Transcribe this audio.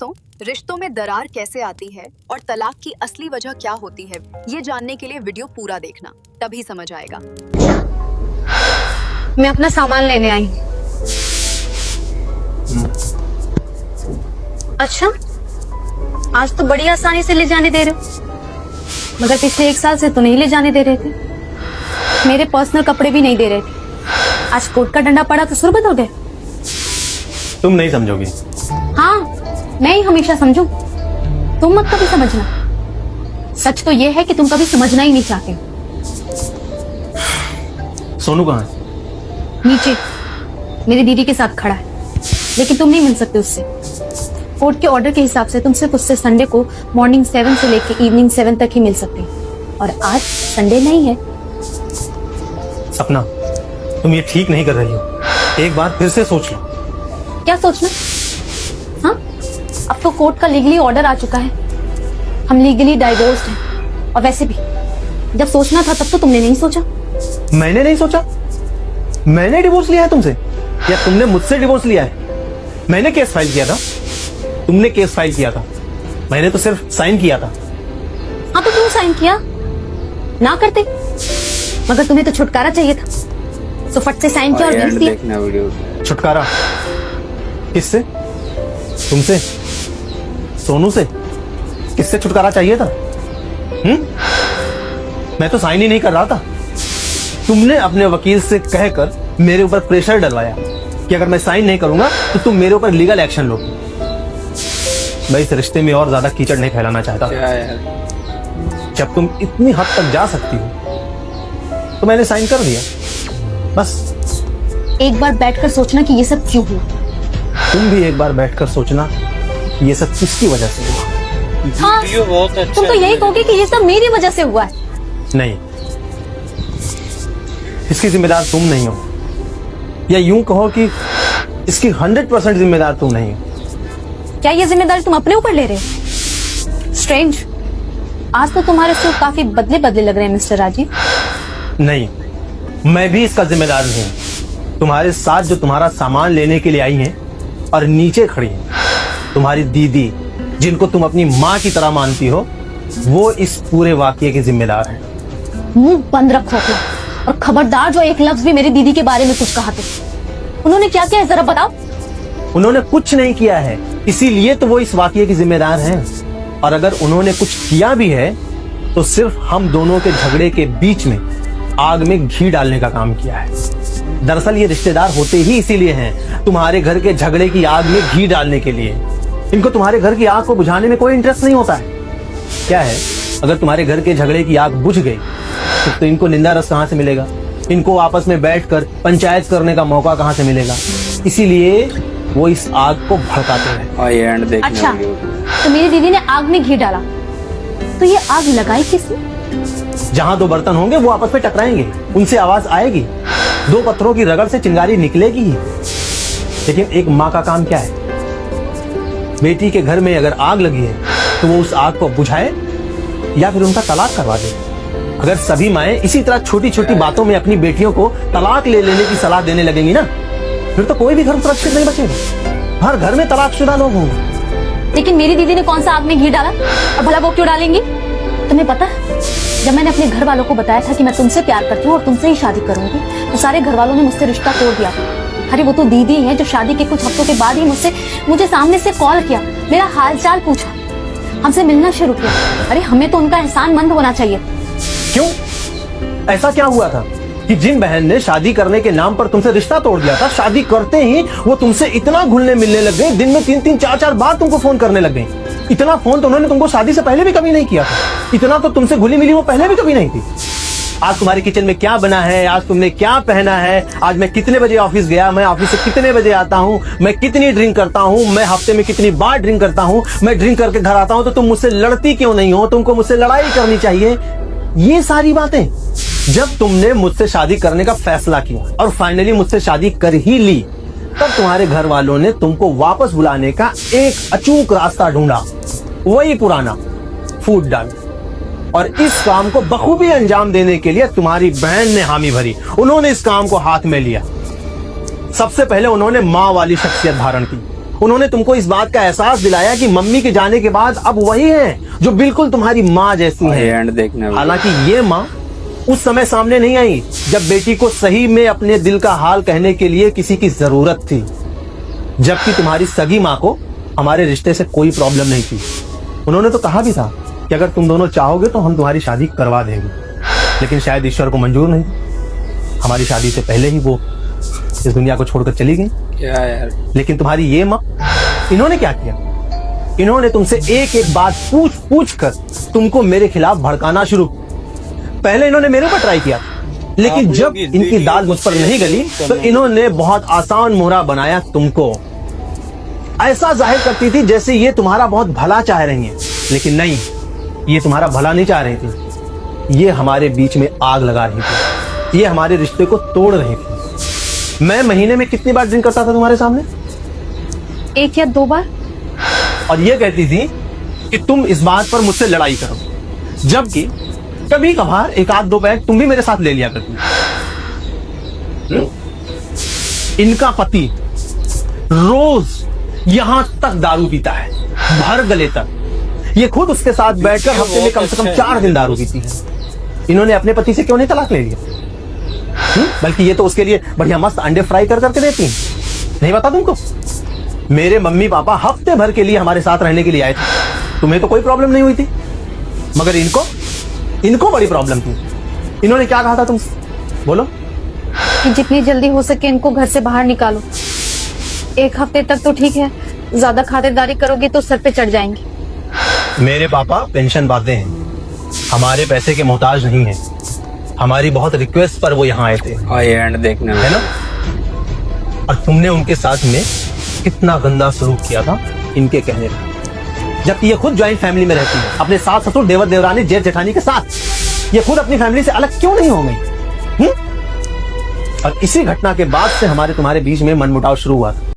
दोस्तों, रिश्तों में दरार कैसे आती है और तलाक की असली वजह क्या होती है, ये जानने के लिए वीडियो पूरा देखना, तभी समझ आएगा। मैं अपना सामान लेने आई। अच्छा, आज तो बड़ी आसानी से ले जाने दे रहे हो, मगर पिछले 1 साल से तो नहीं ले जाने दे रहे थे। मेरे पर्सनल कपड़े भी नहीं दे रहे थे। आज कोर्ट का डंडा पड़ा तो सुर बदल गए। तुम नहीं समझोगी। हाँ, मैं ही हमेशा समझूं, तुम मत कभी समझना। सच तो ये है कि तुम कभी समझना ही नहीं चाहते। सोनू कहाँ है? नीचे मेरी दीदी के साथ खड़ा है, लेकिन तुम नहीं मिल सकते उससे। कोर्ट के ऑर्डर के हिसाब से तुम सिर्फ उससे संडे को मॉर्निंग 7 से लेकर इवनिंग 7 तक ही मिल सकते हो, और आज संडे नहीं है। सपना, तुम ये ठीक नहीं कर रही हो। एक बार फिर से सोच लो। क्या सोचना? हाँ, अब तो कोर्ट का लीगली ऑर्डर आ चुका है, हम लीगली डाइवोर्स्ड हैं। और वैसे भी जब सोचना था तब तो तुमने नहीं सोचा। मैंने नहीं सोचा? मैंने डिवोर्स लिया है तुमसे, या तुमने मुझसे डिवोर्स लिया है? मैंने केस फाइल किया था, तुमने केस फाइल किया था, मैंने तो सिर्फ साइन किया था। हाँ, तो तुम साइन किया ना करते, मगर तुम्हें तो छुटकारा चाहिए था, तो फट से साइन किया और भेज दिया। छुटकारा किससे? तुमसे? सोनू से? किससे छुटकारा चाहिए था? मैं तो साइन ही नहीं कर रहा था। तुमने अपने वकील से कहकर मेरे ऊपर प्रेशर डलवाया कि अगर मैं साइन नहीं करूंगा तो तुम मेरे ऊपर लीगल एक्शन लो। मैं इस रिश्ते में और ज्यादा कीचड़ नहीं फैलाना चाहता। जब तुम इतनी हद तक जा सकती हो तो मैंने साइन कर दिया, बस। एक बार बैठकर सोचना कि ये सब क्यों हुआ। तुम भी एक बार बैठकर सोचना ये सब किसकी वजह से हुआ। हाँ, तुम तो यही कहोगे कि ये सब मेरी वजह से हुआ है। नहीं, इसकी जिम्मेदार तुम नहीं हो, या यूं कहो कि इसकी 100% जिम्मेदार तुम नहीं हो। क्या ये जिम्मेदारी तुम अपने ऊपर ले रहे हो? स्ट्रेंज, आज तो तुम्हारे सुर काफी बदले बदले लग रहे हैं मिस्टर राजीव। नहीं, मैं भी इसका जिम्मेदार नहीं हूं। तुम्हारे साथ जो तुम्हारा सामान लेने के लिए आई हैं और नीचे खड़ी हैं, तुम्हारी दीदी, जिनको तुम अपनी माँ की तरह मानती हो, वो इस पूरे वाकये की जिम्मेदार है। मुंह बंद रखो अपना, और खबरदार जो एक लफ्ज भी मेरी दीदी के बारे में कुछ कहा तो। उन्होंने क्या किया है जरा बताओ। उन्होंने कुछ नहीं किया है, इसीलिए तो वो इस वाकये की जिम्मेदार हैं। और अगर उन्होंने कुछ किया भी है तो सिर्फ हम दोनों के झगड़े के बीच में आग में घी डालने का काम किया है। दरअसल ये रिश्तेदार होते ही इसीलिए हैं, तुम्हारे घर के झगड़े की आग में घी डालने के लिए। इनको तुम्हारे घर की आग को बुझाने में कोई इंटरेस्ट नहीं होता है। क्या है, अगर तुम्हारे घर के झगड़े की आग बुझ गई तो इनको निंदा रस कहाँ से मिलेगा? इनको आपस में बैठकर पंचायत करने का मौका कहाँ से मिलेगा? इसीलिए वो इस आग को भड़काते हैं। अच्छा, तो मेरी दीदी ने आग में घी डाला, तो ये आग लगाई किसने? जहाँ दो बर्तन होंगे वो आपस में टकराएंगे, उनसे आवाज आएगी, 2 पत्थरों की रगड़ से चिंगारी निकलेगी ही। लेकिन एक माँ का काम क्या है? बेटी के घर में अगर आग लगी है तो वो उस आग को बुझाए या फिर उनका तलाक करवा दे। अगर सभी माएं इसी तरह छोटी छोटी बातों में अपनी बेटियों को तलाक ले लेने की सलाह देने लगेंगी ना, फिर तो कोई भी घर सुरक्षित नहीं बचेगा। हर घर में तलाकशुदा लोग होंगे। लेकिन मेरी दीदी ने कौन सा आग में घी डाला, और भला वो क्यों डालेंगी? तुम्हें पता है, जब मैंने अपने घर वालों को बताया था कि मैं तुमसे प्यार करती हूँ और तुमसे ही शादी करूंगी, तो सारे घर वालों ने मुझसे रिश्ता तोड़ दिया। अरे वो तो दीदी है जो शादी के कुछ हफ्तों के बाद ही मुझे सामने से कॉल किया, मेरा हालचाल पूछा, हमसे मिलना शुरू किया। अरे हमें तो उनका एहसानमंद होना चाहिए। क्यों? ऐसा क्या हुआ था कि जिन बहन ने शादी करने के नाम पर तुमसे रिश्ता तोड़ दिया था, शादी करते ही वो तुमसे इतना घुलने मिलने लग गई, दिन में 3-3, 4-4 बार तुमको फोन करने लग गई। इतना फोन तो उन्होंने तुमको शादी से पहले भी कभी नहीं किया था। इतना तो तुमसे घुली मिली वो पहले भी कभी नहीं थी। आज तुम्हारे किचन में क्या बना है, आज तुमने क्या पहना है, आज मैं कितने बजे ऑफिस गया, मैं ऑफिस से कितने बजे आता हूँ, मैं कितनी ड्रिंक करता हूँ, मैं हफ्ते में कितनी बार ड्रिंक करता हूँ, मैं ड्रिंक करके घर आता हूँ तो तुम मुझसे लड़ती क्यों नहीं हो? तुमको मुझसे लड़ाई करनी चाहिए। ये सारी बातें जब तुमने मुझसे शादी करने का फैसला किया और फाइनली मुझसे शादी कर ही ली, तब तुम्हारे घर वालों ने तुमको वापस बुलाने का एक अचूक रास्ता ढूंढा, वही पुराना फूट डाल। और इस काम को बखूबी अंजाम देने के लिए तुम्हारी बहन ने हामी भरी, उन्होंने इस काम को हाथ में लिया। सबसे पहले उन्होंने माँ वाली शख्सियत धारण की उन्होंने तुमको इस बात का एहसास दिलाया कि मम्मी के जाने के बाद अब वही हैं जो बिल्कुल तुम्हारी माँ जैसी भाई हैं। एंड देखना है। हालांकि ये माँ उस समय सामने नहीं आई जब बेटी को सही में अपने दिल का हाल कहने के लिए किसी की जरूरत थी, जबकि तुम्हारी सगी माँ को हमारे रिश्ते से कोई प्रॉब्लम नहीं थी। उन्होंने तो कहा भी था कि अगर तुम दोनों चाहोगे तो हम तुम्हारी शादी करवा देंगे, लेकिन शायद ईश्वर को मंजूर नहीं। हमारी शादी से पहले ही वो इस दुनिया को छोड़कर चली गई। क्या यार, लेकिन तुम्हारी ये माँ, इन्होंने क्या किया? इन्होंने तुमसे एक एक बात पूछ पूछ कर तुमको मेरे खिलाफ भड़काना शुरू। पहले इन्होंने मेरे ऊपर ट्राई किया, लेकिन आप जब लोग इनकी दाल मुझ पर नहीं गली तो इन्होंने बहुत आसान मोहरा बनाया तुमको। ऐसा जाहिर करती थी जैसे ये तुम्हारा बहुत भला चाह रही हैं, लेकिन नहीं, ये तुम्हारा भला नहीं चाह रही थी। ये हमारे बीच में आग लगा रही थी, ये हमारे रिश्ते को तोड़ रही थी। मैं महीने में कितनी बार ड्रिंक करता था तुम्हारे सामने? 1 या 2 बार। और ये कहती थी कि तुम इस बात पर मुझसे लड़ाई करो, जबकि कभी कभार एक आध 2 पैक तुम भी मेरे साथ ले लिया करती। इनका पति रोज यहां तक दारू पीता है, भर गले तक। ये खुद उसके साथ बैठकर हफ्ते में कम से कम 4 दिन दारू पीती है। इन्होंने अपने पति से क्यों नहीं तलाक ले लिया? बल्कि ये तो उसके लिए बढ़िया मस्त अंडे फ्राई कर करके देती हैं। नहीं पता तुमको? मेरे मम्मी पापा हफ्ते भर के लिए हमारे साथ रहने के लिए आए थे, तुम्हें तो कोई प्रॉब्लम नहीं हुई थी, मगर इनको बड़ी प्रॉब्लम थी। इन्होंने क्या कहा था तुमसे? बोलो। कि जितनी जल्दी हो सके इनको घर से बाहर निकालो। 1 हफ्ते तक तो ठीक है, ज्यादा खातिरदारी करोगे तो सर पे चढ़ जाएंगे। मेरे पापा पेंशन पाते हैं, हमारे पैसे के मोहताज नहीं है। हमारी बहुत रिक्वेस्ट पर वो यहाँ आए थे, भाई एंड देखना है ना? और तुमने उनके साथ में कितना गंदा सलूक किया था इनके कहने पर, जबकि ये खुद ज्वाइंट फैमिली में रहती है अपने सास ससुर देवर देवरानी जेठ जेठानी के साथ। ये खुद अपनी फैमिली से अलग क्यों नहीं हो गई? और इसी घटना के बाद से हमारे तुम्हारे बीच में मनमुटाव शुरू हुआ था।